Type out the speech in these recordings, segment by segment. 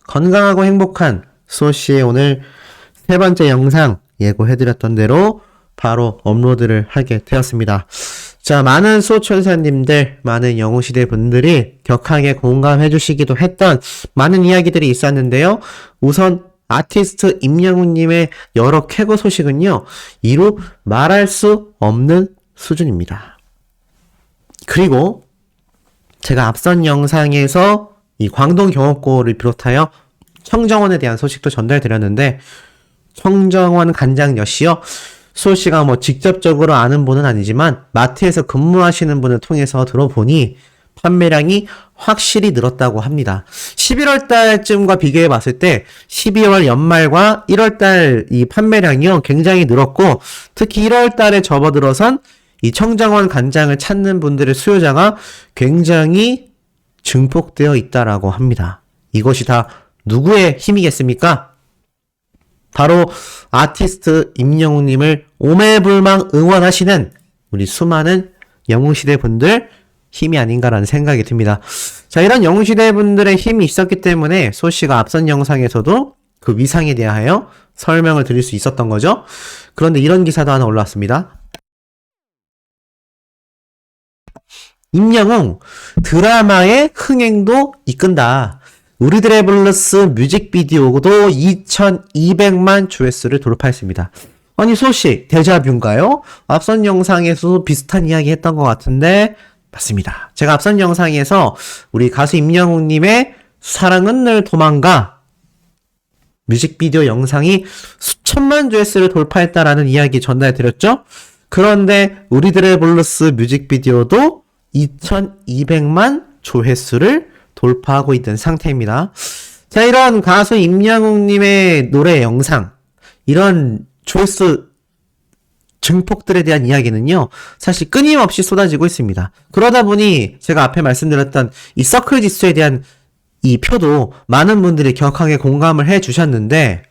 건강하고 행복한 수호씨의 오늘 세 번째 영상 예고해드렸던 대로 바로 업로드를 하게 되었습니다. 자, 많은 수호천사님들, 많은 영웅시대 분들이 격하게 공감해주시기도 했던 많은 이야기들이 있었는데요. 우선 아티스트 임영웅님의 여러 쾌거 소식은요, 이루 말할 수 없는 수준입니다. 그리고 제가 앞선 영상에서 이 광동경옥고를 비롯하여 청정원에 대한 소식도 전달드렸는데, 청정원 간장 여씨요, 수호씨가 직접적으로 아는 분은 아니지만 마트에서 근무하시는 분을 통해서 들어보니 판매량이 확실히 늘었다고 합니다. 11월 달쯤과 비교해 봤을 때 12월 연말과 1월 달 이 판매량이요 굉장히 늘었고, 특히 1월 달에 접어들어선 이 청정원 간장을 찾는 분들의 수요자가 굉장히 증폭되어 있다라고 합니다. 이것이 다 누구의 힘이겠습니까? 바로 아티스트 임영웅님을 오매불망 응원하시는 우리 수많은 영웅시대 분들 힘이 아닌가라는 생각이 듭니다. 자, 이런 영웅시대 분들의 힘이 있었기 때문에 소씨가 앞선 영상에서도 그 위상에 대하여 설명을 드릴 수 있었던 거죠. 그런데 이런 기사도 하나 올라왔습니다. 임영웅 드라마의 흥행도 이끈다. 우리들의 블루스 뮤직비디오도 2200만 조회수를 돌파했습니다. 아니, 소씨 데자뷰인가요? 앞선 영상에서도 비슷한 이야기 했던 것 같은데 맞습니다. 제가 앞선 영상에서 우리 가수 임영웅님의 사랑은 늘 도망가 뮤직비디오 영상이 수천만 조회수를 돌파했다라는 이야기 전달드렸죠? 그런데 우리들의 블루스 뮤직비디오도 2200만 조회수를 돌파하고 있던 상태입니다. 자, 이런 가수 임영웅님의 노래 영상, 이런 조회수 증폭들에 대한 이야기는요, 사실 끊임없이 쏟아지고 있습니다. 그러다 보니 제가 앞에 말씀드렸던 이 서클 지수에 대한 이 표도 많은 분들이 격하게 공감을 해 주셨는데,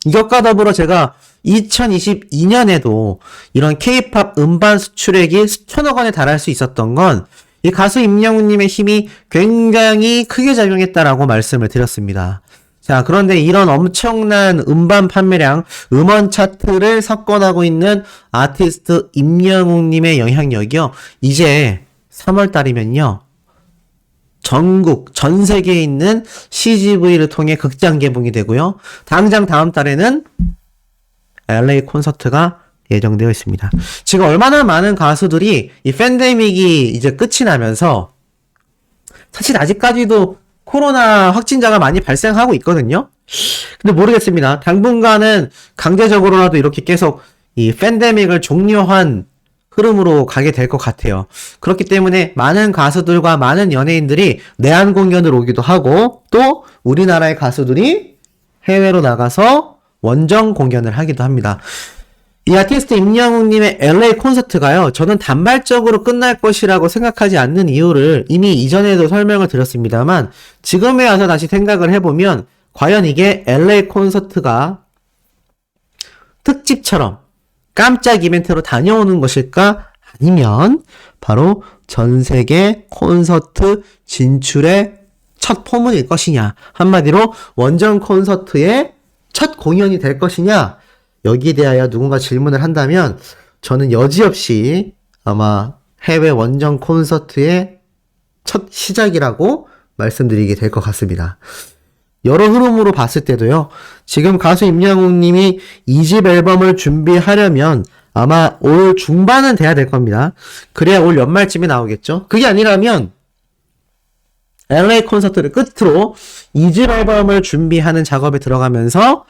이것과 더불어 제가 2022년에도 이런 K-POP 음반 수출액이 수천억 원에 달할 수 있었던 건 이 가수 임영웅님의 힘이 굉장히 크게 작용했다라고 말씀을 드렸습니다. 자, 그런데 이런 엄청난 음반 판매량, 음원 차트를 석권하고 있는 아티스트 임영웅님의 영향력이요, 이제 3월달이면요 전국, 전 세계에 있는 CGV를 통해 극장 개봉이 되고요, 당장 다음 달에는 LA 콘서트가 예정되어 있습니다. 지금 얼마나 많은 가수들이 이 팬데믹이 이제 끝이 나면서, 사실 아직까지도 코로나 확진자가 많이 발생하고 있거든요. 근데 모르겠습니다. 당분간은 강제적으로라도 이렇게 계속 이 팬데믹을 종료한 흐름으로 가게 될 것 같아요. 그렇기 때문에 많은 가수들과 많은 연예인들이 내한 공연을 오기도 하고, 또 우리나라의 가수들이 해외로 나가서 원정 공연을 하기도 합니다. 이 아티스트 임영웅님의 LA 콘서트가요, 저는 단발적으로 끝날 것이라고 생각하지 않는 이유를 이미 이전에도 설명을 드렸습니다만, 지금에 와서 다시 생각을 해보면 과연 이게 LA 콘서트가 특집처럼 깜짝 이벤트로 다녀오는 것일까? 아니면 바로 전세계 콘서트 진출의 첫 포문일 것이냐, 한마디로 원정 콘서트의 첫 공연이 될 것이냐, 여기에 대하여 누군가 질문을 한다면 저는 여지없이 아마 해외 원정 콘서트의 첫 시작이라고 말씀드리게 될 것 같습니다. 여러 흐름으로 봤을 때도요, 지금 가수 임영웅님이 2집 앨범을 준비하려면 아마 올 중반은 돼야 될 겁니다. 그래야 올 연말쯤에 나오겠죠. 그게 아니라면 LA 콘서트를 끝으로 2집 앨범을 준비하는 작업에 들어가면서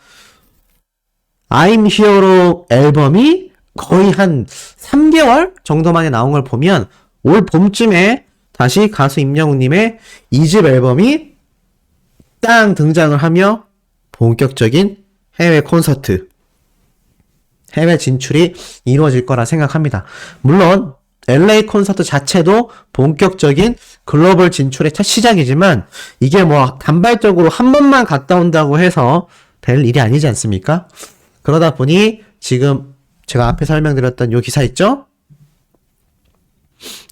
I'm Hero로 앨범이 거의 한 3개월 정도 만에 나온 걸 보면 올 봄쯤에 다시 가수 임영웅님의 2집 앨범이 땅 등장을 하며 본격적인 해외 콘서트, 해외 진출이 이루어질 거라 생각합니다. 물론 LA 콘서트 자체도 본격적인 글로벌 진출의 첫 시작이지만, 이게 단발적으로 한 번만 갔다 온다고 해서 될 일이 아니지 않습니까? 그러다 보니 지금 제가 앞에 설명드렸던 요 기사 있죠?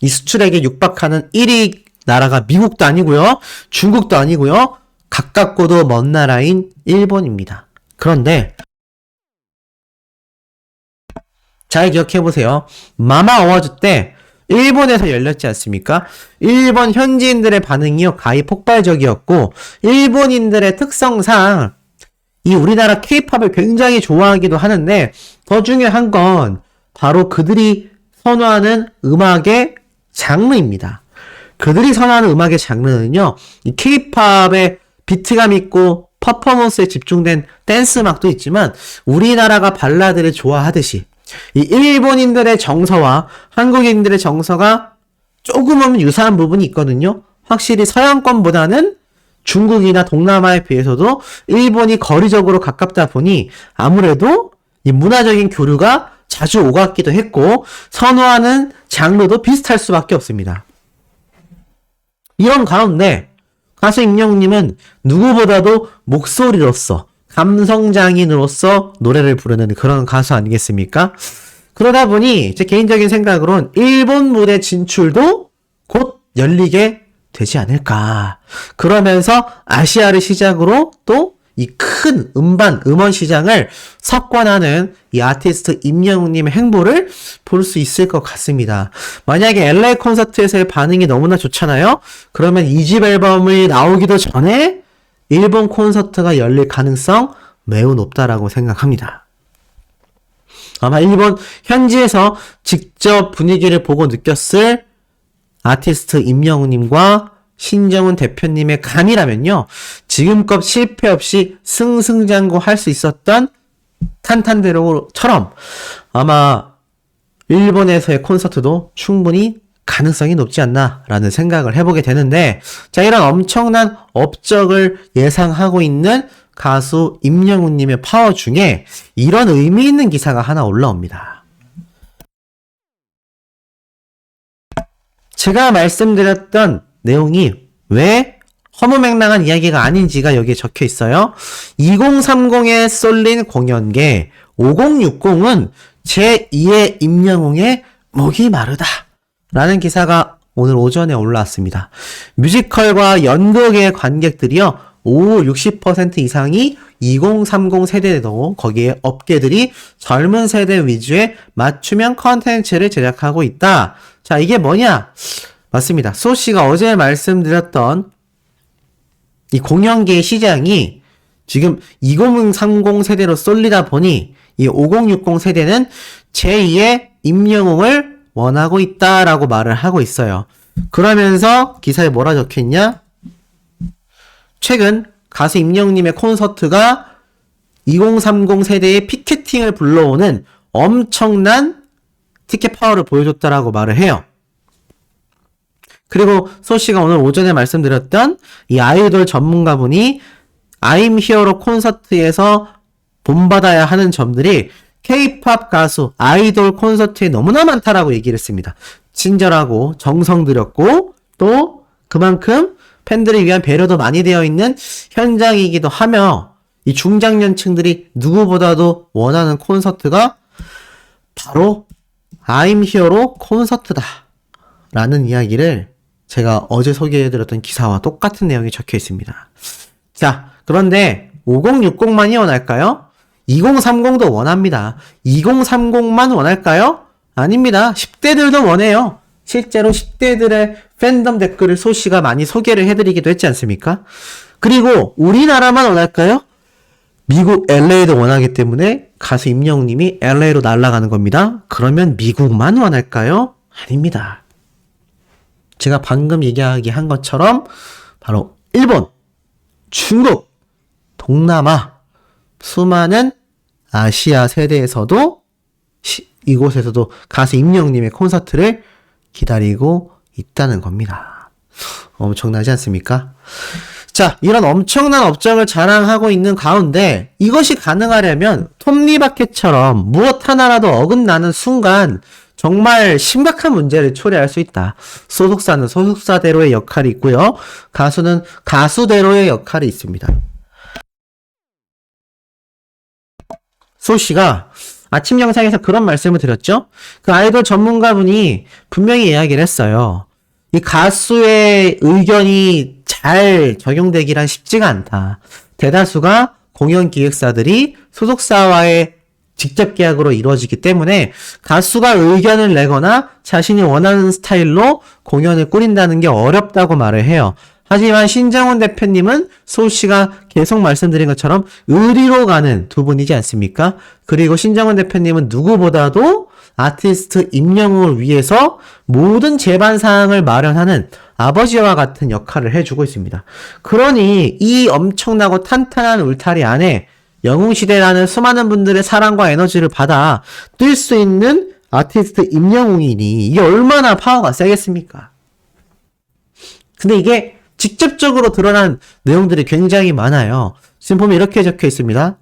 이 수출액에 육박하는 1위 나라가 미국도 아니고요. 중국도 아니고요. 가깝고도 먼 나라인 일본입니다. 그런데 잘 기억해보세요. 마마 어워즈 때 일본에서 열렸지 않습니까? 일본 현지인들의 반응이요 가히 폭발적이었고 일본인들의 특성상 이 우리나라 케이팝을 굉장히 좋아하기도 하는데 더 중요한 건 바로 그들이 선호하는 음악의 장르입니다. 그들이 선호하는 음악의 장르는요, 이 케이팝의 비트감 있고 퍼포먼스에 집중된 댄스 음악도 있지만 우리나라가 발라드를 좋아하듯이 이 일본인들의 정서와 한국인들의 정서가 조금은 유사한 부분이 있거든요. 확실히 서양권보다는 중국이나 동남아에 비해서도 일본이 거리적으로 가깝다 보니 아무래도 이 문화적인 교류가 자주 오갔기도 했고 선호하는 장르도 비슷할 수밖에 없습니다. 이런 가운데 가수 임영웅님은 누구보다도 목소리로서 감성장인으로서 노래를 부르는 그런 가수 아니겠습니까? 그러다 보니 제 개인적인 생각으론 일본 무대 진출도 곧 열리게 되지 않을까. 그러면서 아시아를 시작으로 또 이 큰 음원 시장을 석권하는 이 아티스트 임영웅님의 행보를 볼 수 있을 것 같습니다. 만약에 LA 콘서트에서의 반응이 너무나 좋잖아요? 그러면 2집 앨범이 나오기도 전에 일본 콘서트가 열릴 가능성 매우 높다라고 생각합니다. 아마 일본 현지에서 직접 분위기를 보고 느꼈을 아티스트 임영웅님과 신정훈 대표님의 감이라면요. 지금껏 실패 없이 승승장구할 수 있었던 탄탄대로처럼 아마 일본에서의 콘서트도 충분히 가능성이 높지 않나라는 생각을 해보게 되는데 자, 이런 엄청난 업적을 예상하고 있는 가수 임영웅님의 파워 중에 이런 의미 있는 기사가 하나 올라옵니다. 제가 말씀드렸던 내용이 왜 허무맹랑한 이야기가 아닌지가 여기에 적혀 있어요. 2030에 쏠린 공연계 5060은 제2의 임영웅의 목이 마르다 라는 기사가 오늘 오전에 올라왔습니다. 뮤지컬과 연극의 관객들이요 60% 이상이 2030 세대도 거기에 업계들이 젊은 세대 위주의 맞춤형 컨텐츠를 제작하고 있다. 자, 이게 뭐냐? 맞습니다. 소씨가 어제 말씀드렸던 이 공연계의 시장이 지금 2030 세대로 쏠리다 보니 이 5060 세대는 제2의 임영웅을 원하고 있다라고 말을 하고 있어요. 그러면서 기사에 뭐라 적혀있냐? 최근 가수 임영웅님의 콘서트가 2030 세대의 피케팅을 불러오는 엄청난 티켓 파워를 보여줬다라고 말을 해요. 그리고 소씨가 오늘 오전에 말씀드렸던 이 아이돌 전문가분이 I'm Hero로 콘서트에서 본받아야 하는 점들이 K-POP 가수 아이돌 콘서트에 너무나 많다라고 얘기를 했습니다. 친절하고 정성 들였고 또 그만큼 팬들을 위한 배려도 많이 되어 있는 현장이기도 하며 이 중장년층들이 누구보다도 원하는 콘서트가 바로 I'm Hero로 콘서트다 라는 이야기를 제가 어제 소개해드렸던 기사와 똑같은 내용이 적혀 있습니다. 자, 그런데 5060만이 원할까요? 2030도 원합니다. 2030만 원할까요? 아닙니다. 10대들도 원해요. 실제로 10대들의 팬덤 댓글을 소씨가 많이 소개를 해드리기도 했지 않습니까? 그리고 우리나라만 원할까요? 미국 LA도 원하기 때문에 가수 임영웅님이 LA로 날아가는 겁니다. 그러면 미국만 원할까요? 아닙니다. 제가 방금 얘기한 것처럼 바로 일본, 중국, 동남아, 수많은 아시아 세대에서도 이곳에서도 가수 임영웅님의 콘서트를 기다리고 있다는 겁니다. 엄청나지 않습니까? 자, 이런 엄청난 업적을 자랑하고 있는 가운데 이것이 가능하려면 톱니바퀴처럼 무엇 하나라도 어긋나는 순간 정말 심각한 문제를 초래할 수 있다. 소속사는 소속사대로의 역할이 있고요. 가수는 가수대로의 역할이 있습니다. 소씨가 아침 영상에서 그런 말씀을 드렸죠. 그 아이돌 전문가분이 분명히 이야기를 했어요. 이 가수의 의견이 잘 적용되기란 쉽지가 않다. 대다수가 공연 기획사들이 소속사와의 직접 계약으로 이루어지기 때문에 가수가 의견을 내거나 자신이 원하는 스타일로 공연을 꾸린다는 게 어렵다고 말을 해요. 하지만 신정훈 대표님은 소씨가 계속 말씀드린 것처럼 의리로 가는 두 분이지 않습니까? 그리고 신정훈 대표님은 누구보다도 아티스트 임영웅을 위해서 모든 제반 사항을 마련하는 아버지와 같은 역할을 해주고 있습니다. 그러니 이 엄청나고 탄탄한 울타리 안에 영웅시대라는 수많은 분들의 사랑과 에너지를 받아 뛸 수 있는 아티스트 임영웅이니 이게 얼마나 파워가 세겠습니까? 근데 이게 직접적으로 드러난 내용들이 굉장히 많아요. 지금 보면 이렇게 적혀 있습니다.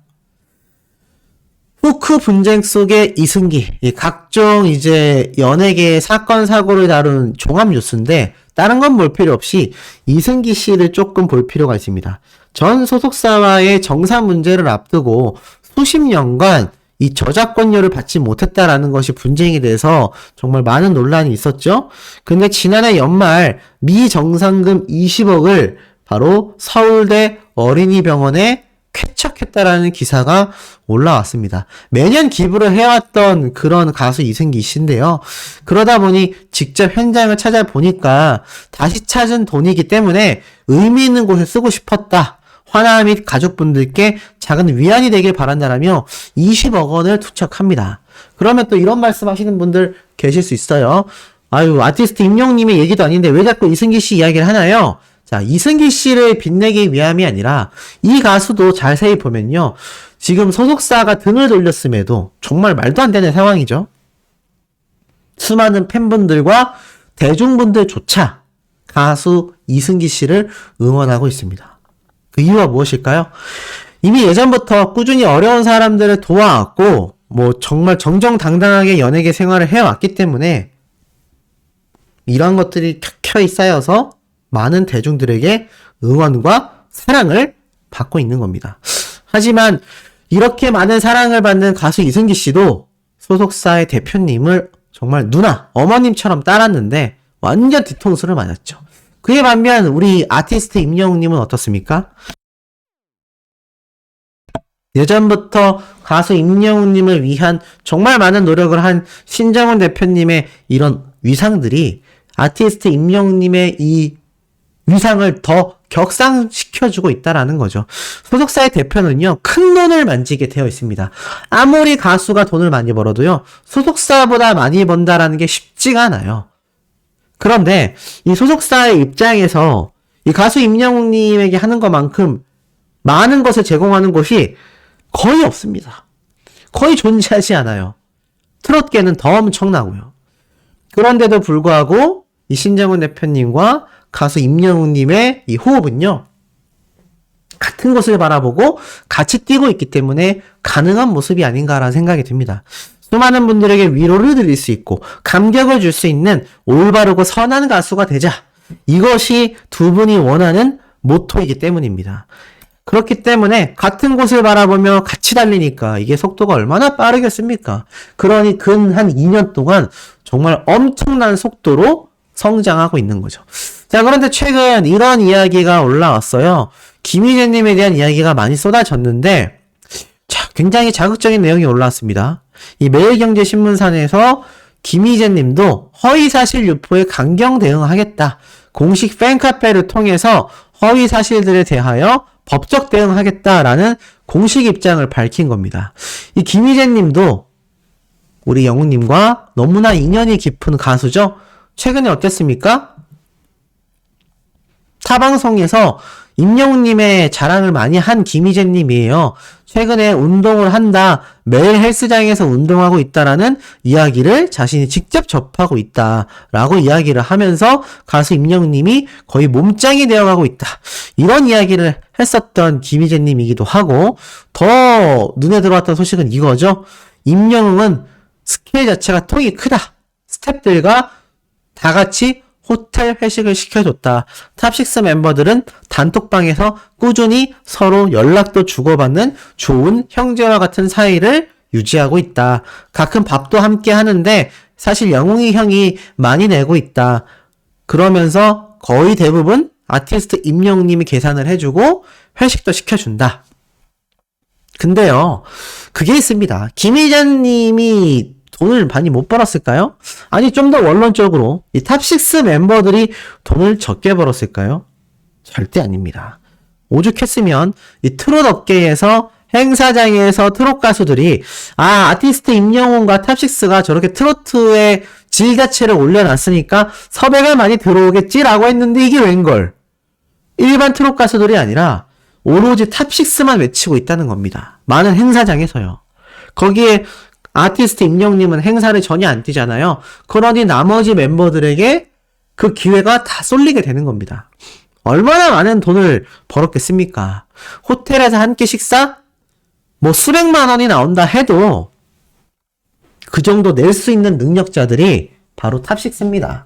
후크 분쟁 속의 이승기, 각종 이제 연예계 사건 사고를 다룬 종합 뉴스인데 다른 건 볼 필요 없이 이승기 씨를 조금 볼 필요가 있습니다. 전 소속사와의 정사 문제를 앞두고 수십 년간 이 저작권료를 받지 못했다라는 것이 분쟁이 돼서 정말 많은 논란이 있었죠. 근데 지난해 연말 미정상금 20억을 바로 서울대 어린이병원에 쾌척했다라는 기사가 올라왔습니다. 매년 기부를 해왔던 그런 가수 이승기 씨인데요. 그러다 보니 직접 현장을 찾아보니까 다시 찾은 돈이기 때문에 의미 있는 곳에 쓰고 싶었다. 화나 및 가족분들께 작은 위안이 되길 바란다라며 20억 원을 투척합니다. 그러면 또 이런 말씀 하시는 분들 계실 수 있어요. 아유, 아티스트 임영웅님의 얘기도 아닌데 왜 자꾸 이승기 씨 이야기를 하나요? 자, 이승기 씨를 빛내기 위함이 아니라 이 가수도 자세히 보면요. 지금 소속사가 등을 돌렸음에도 정말 말도 안 되는 상황이죠. 수많은 팬분들과 대중분들조차 가수 이승기 씨를 응원하고 있습니다. 그 이유가 무엇일까요? 이미 예전부터 꾸준히 어려운 사람들을 도와왔고 정말 정정당당하게 연예계 생활을 해왔기 때문에 이런 것들이 켜켜이 쌓여서 많은 대중들에게 응원과 사랑을 받고 있는 겁니다. 하지만 이렇게 많은 사랑을 받는 가수 이승기 씨도 소속사의 대표님을 정말 누나, 어머님처럼 따랐는데 완전 뒤통수를 맞았죠. 그에 반면 우리 아티스트 임영웅님은 어떻습니까? 예전부터 가수 임영웅님을 위한 정말 많은 노력을 한 신정훈 대표님의 이런 위상들이 아티스트 임영웅님의 이 위상을 더 격상시켜주고 있다라는 거죠. 소속사의 대표는요, 큰 돈을 만지게 되어 있습니다. 아무리 가수가 돈을 많이 벌어도요, 소속사보다 많이 번다라는 게 쉽지가 않아요. 그런데 이 소속사의 입장에서 이 가수 임영웅님에게 하는 것만큼 많은 것을 제공하는 곳이 거의 없습니다. 거의 존재하지 않아요. 트롯계는 더 엄청나고요. 그런데도 불구하고 이 신정훈 대표님과 가수 임영웅님의 이 호흡은요, 같은 것을 바라보고 같이 뛰고 있기 때문에 가능한 모습이 아닌가라는 생각이 듭니다. 수많은 분들에게 위로를 드릴 수 있고 감격을 줄 수 있는 올바르고 선한 가수가 되자. 이것이 두 분이 원하는 모토이기 때문입니다. 그렇기 때문에 같은 곳을 바라보며 같이 달리니까 이게 속도가 얼마나 빠르겠습니까? 그러니 근 한 2년 동안 정말 엄청난 속도로 성장하고 있는 거죠. 자, 그런데 최근 이런 이야기가 올라왔어요. 김희재님에 대한 이야기가 많이 쏟아졌는데 굉장히 자극적인 내용이 올라왔습니다. 이 매일경제신문사에서 김희재님도 허위사실 유포에 강경 대응하겠다. 공식 팬카페를 통해서 허위사실들에 대하여 법적 대응하겠다라는 공식 입장을 밝힌 겁니다. 이 김희재님도 우리 영웅님과 너무나 인연이 깊은 가수죠. 최근에 어땠습니까? 타방송에서 임영웅님의 자랑을 많이 한 김희재님이에요. 최근에 운동을 한다, 매일 헬스장에서 운동하고 있다라는 이야기를 자신이 직접 접하고 있다라고 이야기를 하면서 가수 임영웅님이 거의 몸짱이 되어가고 있다, 이런 이야기를 했었던 김희재님이기도 하고, 더 눈에 들어왔던 소식은 이거죠. 임영웅은 스케일 자체가 통이 크다. 스태프들과 다 같이 호텔 회식을 시켜줬다. 탑6 멤버들은 단톡방에서 꾸준히 서로 연락도 주고받는 좋은 형제와 같은 사이를 유지하고 있다. 가끔 밥도 함께 하는데 사실 영웅이 형이 많이 내고 있다. 그러면서 거의 대부분 아티스트 임영웅님이 계산을 해주고 회식도 시켜준다. 근데요, 그게 있습니다. 김희재님이 돈을 많이 못 벌었을까요? 아니, 좀 더 원론적으로 이 탑6 멤버들이 돈을 적게 벌었을까요? 절대 아닙니다. 오죽했으면 이 트롯 업계에서 행사장에서 트롯 가수들이 아티스트 임영웅과 탑6가 저렇게 트로트의 질 자체를 올려놨으니까 섭외가 많이 들어오겠지라고 했는데 이게 웬걸? 일반 트롯 가수들이 아니라 오로지 탑6만 외치고 있다는 겁니다. 많은 행사장에서요. 거기에 아티스트 임영웅님은 행사를 전혀 안 뛰잖아요. 그러니 나머지 멤버들에게 그 기회가 다 쏠리게 되는 겁니다. 얼마나 많은 돈을 벌었겠습니까? 호텔에서 한 끼 식사? 뭐 수백만 원이 나온다 해도 그 정도 낼 수 있는 능력자들이 바로 탑6입니다.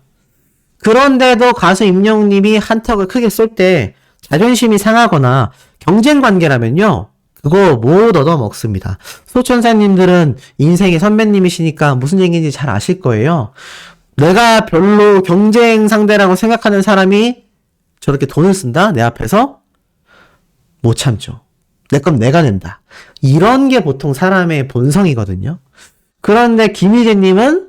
그런데도 가수 임영웅님이 한턱을 크게 쏠 때 자존심이 상하거나 경쟁 관계라면요, 그거 못 얻어먹습니다. 소천사님들은 인생의 선배님이시니까 무슨 얘기인지 잘 아실 거예요. 내가 별로 경쟁 상대라고 생각하는 사람이 저렇게 돈을 쓴다? 내 앞에서? 못 참죠. 내 건 내가 낸다. 이런 게 보통 사람의 본성이거든요. 그런데 김희재님은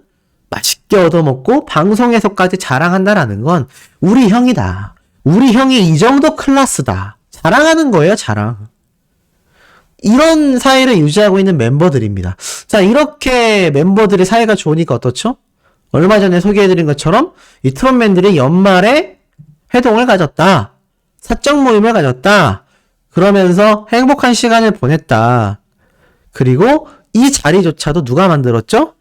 맛있게 얻어먹고 방송에서까지 자랑한다라는 건 우리 형이다. 우리 형이 이 정도 클래스다. 자랑하는 거예요, 자랑. 이런 사이를 유지하고 있는 멤버들입니다. 자, 이렇게 멤버들의 사이가 좋으니까 어떻죠? 얼마 전에 소개해드린 것처럼 이 트롯맨들이 연말에 회동을 가졌다. 사적 모임을 가졌다. 그러면서 행복한 시간을 보냈다. 그리고 이 자리조차도 누가 만들었죠?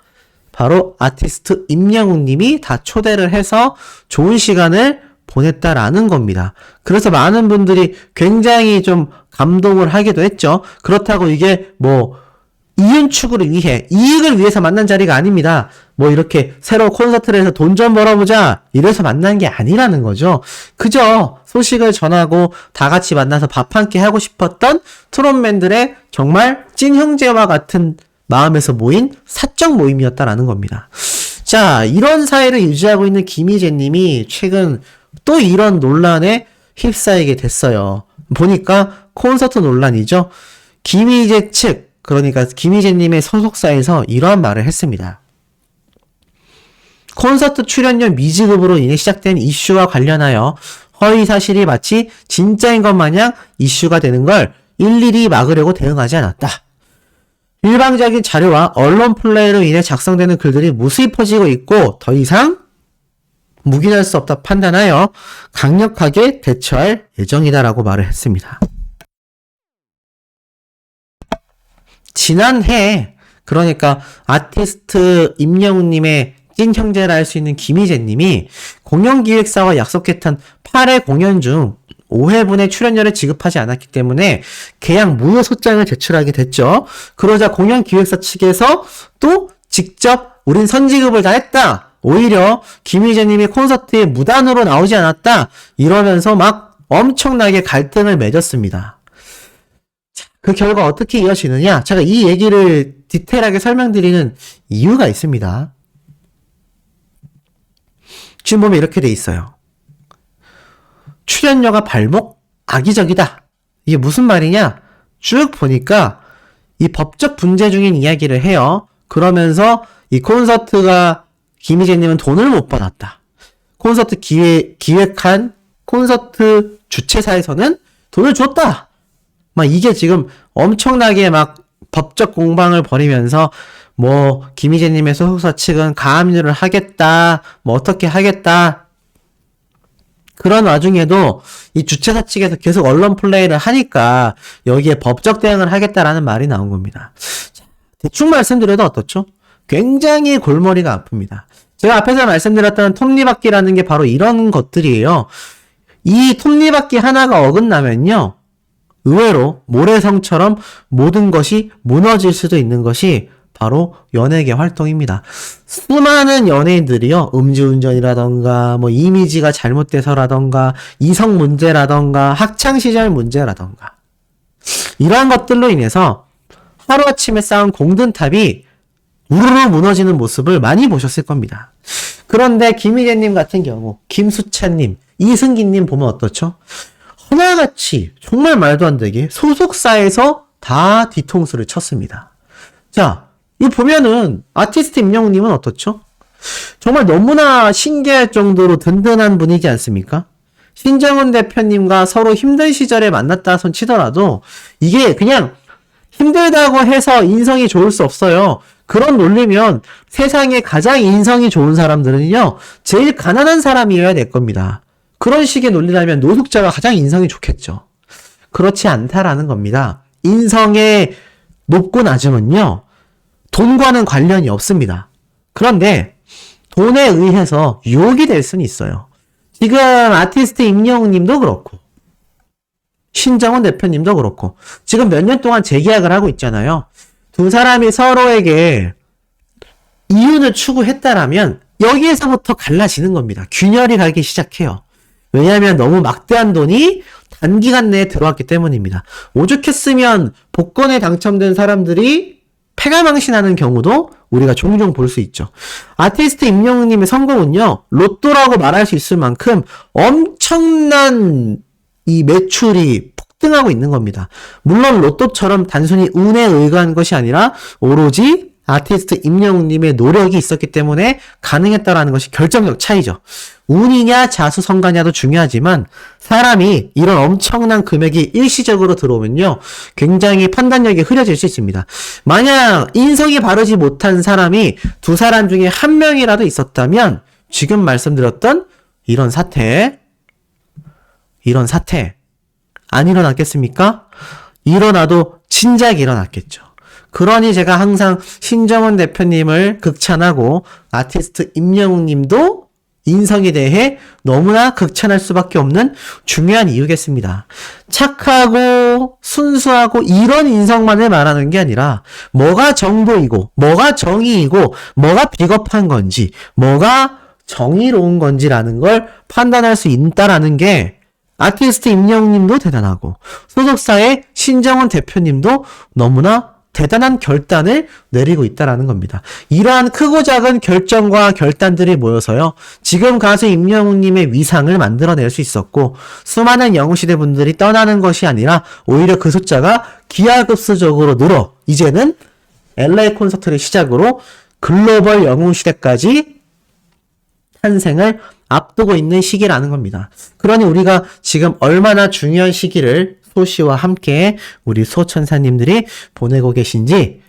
바로 아티스트 임영웅님이 다 초대를 해서 좋은 시간을 보냈다라는 겁니다. 그래서 많은 분들이 굉장히 좀 감동을 하기도 했죠. 그렇다고 이게 뭐 이윤 추구를 위해, 이익을 위해서 만난 자리가 아닙니다. 뭐 이렇게 새로 콘서트를 해서 돈 좀 벌어보자 이래서 만난 게 아니라는 거죠. 그저 소식을 전하고 다 같이 만나서 밥 한 끼 하고 싶었던 트롯맨들의 정말 찐 형제와 같은 마음에서 모인 사적 모임이었다라는 겁니다. 자, 이런 사이를 유지하고 있는 김희재님이 최근 또 이런 논란에 휩싸이게 됐어요. 보니까 콘서트 논란이죠. 김희재 측, 그러니까 김희재님의 소속사에서 이러한 말을 했습니다. 콘서트 출연료 미지급으로 인해 시작된 이슈와 관련하여 허위 사실이 마치 진짜인 것 마냥 이슈가 되는 걸 일일이 막으려고 대응하지 않았다. 일방적인 자료와 언론 플레이로 인해 작성되는 글들이 무수히 퍼지고 있고 더 이상 묵인할 수 없다 판단하여 강력하게 대처할 예정이다라고 말을 했습니다. 지난해, 그러니까 아티스트 임영웅님의 찐 형제라 할 수 있는 김희재님이 공연기획사와 약속했던 8회 공연 중 5회분의 출연료를 지급하지 않았기 때문에 계약 무효 소장을 제출하게 됐죠. 그러자 공연기획사 측에서 또 직접 우린 선지급을 다 했다. 오히려 김희재님이 콘서트에 무단으로 나오지 않았다. 이러면서 막 엄청나게 갈등을 맺었습니다. 그 결과 어떻게 이어지느냐? 제가 이 얘기를 디테일하게 설명드리는 이유가 있습니다. 지금 보면 이렇게 돼 있어요. 출연료가 발목 악의적이다. 이게 무슨 말이냐? 쭉 보니까 이 법적 분쟁 중인 이야기를 해요. 그러면서 이 콘서트가 김희재님은 돈을 못 받았다. 콘서트 기획한 콘서트 주최사에서는 돈을 줬다. 막 이게 지금 엄청나게 막 법적 공방을 벌이면서 뭐 김희재님의 소속사 측은 가압류를 하겠다, 뭐 어떻게 하겠다. 그런 와중에도 이 주최사 측에서 계속 언론 플레이를 하니까 여기에 법적 대응을 하겠다라는 말이 나온 겁니다. 대충 말씀드려도 어떻죠? 굉장히 골머리가 아픕니다. 제가 앞에서 말씀드렸던 톱니바퀴라는 게 바로 이런 것들이에요. 이 톱니바퀴 하나가 어긋나면요, 의외로 모래성처럼 모든 것이 무너질 수도 있는 것이 바로 연예계 활동입니다. 수많은 연예인들이요, 음주운전이라던가 뭐 이미지가 잘못돼서라던가 이성 문제라던가 학창시절 문제라던가 이러한 것들로 인해서 하루아침에 쌓은 공든탑이 우르르 무너지는 모습을 많이 보셨을 겁니다. 그런데 김희재님 같은 경우, 김수찬님, 이승기님 보면 어떻죠? 하나같이 정말 말도 안 되게 소속사에서 다 뒤통수를 쳤습니다. 자, 이 보면은 아티스트 임영웅님은 어떻죠? 정말 너무나 신기할 정도로 든든한 분이지 않습니까? 신정훈 대표님과 서로 힘든 시절에 만났다 손 치더라도 이게 그냥 힘들다고 해서 인성이 좋을 수 없어요. 그런 논리면 세상에 가장 인성이 좋은 사람들은요, 제일 가난한 사람이어야 될 겁니다. 그런 식의 논리라면 노숙자가 가장 인성이 좋겠죠. 그렇지 않다라는 겁니다. 인성의 높고 낮음은요, 돈과는 관련이 없습니다. 그런데 돈에 의해서 유혹이 될 수는 있어요. 지금 아티스트 임영웅 님도 그렇고 신정훈 대표님도 그렇고 지금 몇 년 동안 재계약을 하고 있잖아요. 두 사람이 서로에게 이윤을 추구했다라면 여기에서부터 갈라지는 겁니다. 균열이 가기 시작해요. 왜냐하면 너무 막대한 돈이 단기간 내에 들어왔기 때문입니다. 오죽했으면 복권에 당첨된 사람들이 패가망신하는 경우도 우리가 종종 볼 수 있죠. 아티스트 임영웅님의 성공은요, 로또라고 말할 수 있을 만큼 엄청난 이 매출이 폭등하고 있는 겁니다. 물론 로또처럼 단순히 운에 의거한 것이 아니라 오로지 아티스트 임영웅님의 노력이 있었기 때문에 가능했다라는 것이 결정적 차이죠. 운이냐 자수성가냐도 중요하지만 사람이 이런 엄청난 금액이 일시적으로 들어오면요, 굉장히 판단력이 흐려질 수 있습니다. 만약 인성이 바르지 못한 사람이 두 사람 중에 한 명이라도 있었다면 지금 말씀드렸던 이런 사태 안 일어났겠습니까? 일어나도 진작 일어났겠죠. 그러니 제가 항상 신정훈 대표님을 극찬하고 아티스트 임영웅 님도 인성에 대해 너무나 극찬할 수밖에 없는 중요한 이유겠습니다. 착하고 순수하고 이런 인성만을 말하는 게 아니라 뭐가 정도이고 뭐가 정의이고 뭐가 비겁한 건지 뭐가 정의로운 건지라는 걸 판단할 수 있다라는 게 아티스트 임영웅 님도 대단하고 소속사의 신정훈 대표님도 너무나 대단한 결단을 내리고 있다라는 겁니다. 이러한 크고 작은 결정과 결단들이 모여서요, 지금 가수 임영웅님의 위상을 만들어낼 수 있었고 수많은 영웅시대 분들이 떠나는 것이 아니라 오히려 그 숫자가 기하급수적으로 늘어 이제는 LA 콘서트를 시작으로 글로벌 영웅시대까지 탄생을 앞두고 있는 시기라는 겁니다. 그러니 우리가 지금 얼마나 중요한 시기를 소씨와 함께 우리 소천사님들이 보내고 계신지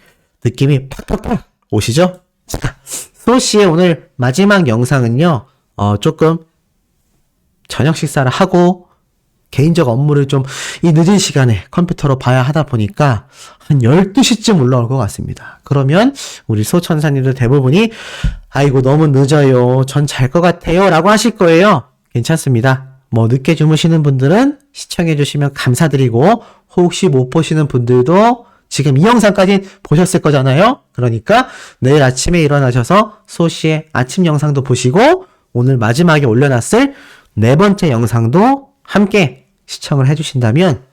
느낌이 팍팍팍 오시죠? 자, 소씨의 오늘 마지막 영상은요, 조금 저녁 식사를 하고 개인적 업무를 좀 이 늦은 시간에 컴퓨터로 봐야 하다 보니까 한 12시쯤 올라올 것 같습니다. 그러면 우리 소천사님들 대부분이 아이고 너무 늦어요, 전 잘 것 같아요 라고 하실 거예요. 괜찮습니다. 뭐 늦게 주무시는 분들은 시청해 주시면 감사드리고 혹시 못 보시는 분들도 지금 이 영상까지 보셨을 거잖아요. 그러니까 내일 아침에 일어나셔서 소씨의 아침 영상도 보시고 오늘 마지막에 올려놨을 네 번째 영상도 함께 시청을 해주신다면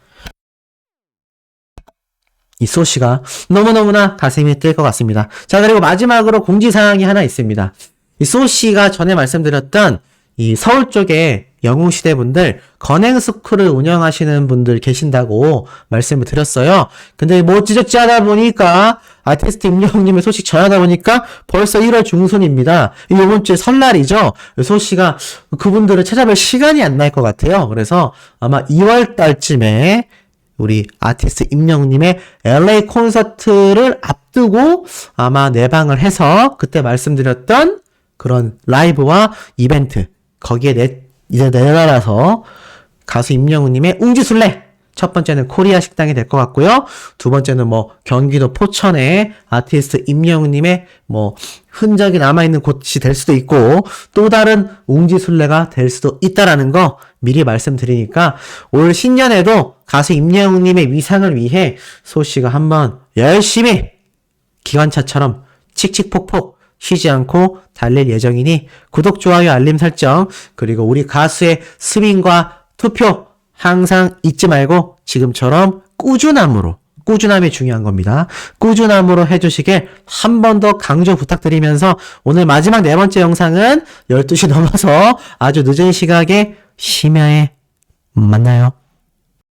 이 소씨가 너무너무나 가슴이 뜰 것 같습니다. 자, 그리고 마지막으로 공지사항이 하나 있습니다. 이 소씨가 전에 말씀드렸던 이 서울 쪽에 영웅시대 분들 건행스쿨을 운영하시는 분들 계신다고 말씀을 드렸어요. 근데 뭐 찌적지 하다 보니까 아티스트 임영웅님의 소식 전하다 보니까 벌써 1월 중순입니다. 이번 주에 설날이죠. 소씨가 그분들을 찾아뵐 시간이 안 날 것 같아요. 그래서 아마 2월 달쯤에 우리 아티스트 임영웅님의 LA 콘서트를 앞두고 아마 내방을 해서 그때 말씀드렸던 그런 라이브와 이벤트 거기에 이제 내려라서 가수 임영웅님의 웅지술래 첫 번째는 코리아 식당이 될 것 같고요. 두 번째는 뭐 경기도 포천에 아티스트 임영웅님의 뭐 흔적이 남아있는 곳이 될 수도 있고 또 다른 웅지술래가 될 수도 있다라는 거 미리 말씀드리니까 올 신년에도 가수 임영웅님의 위상을 위해 소씨가 한번 열심히 기관차처럼 칙칙폭폭 쉬지 않고 달릴 예정이니 구독, 좋아요, 알림 설정 그리고 우리 가수의 스윙과 투표 항상 잊지 말고 지금처럼 꾸준함으로 꾸준함이 중요한 겁니다. 꾸준함으로 해주시길 한 번 더 강조 부탁드리면서 오늘 마지막 네 번째 영상은 12시 넘어서 아주 늦은 시각에 심야에 만나요.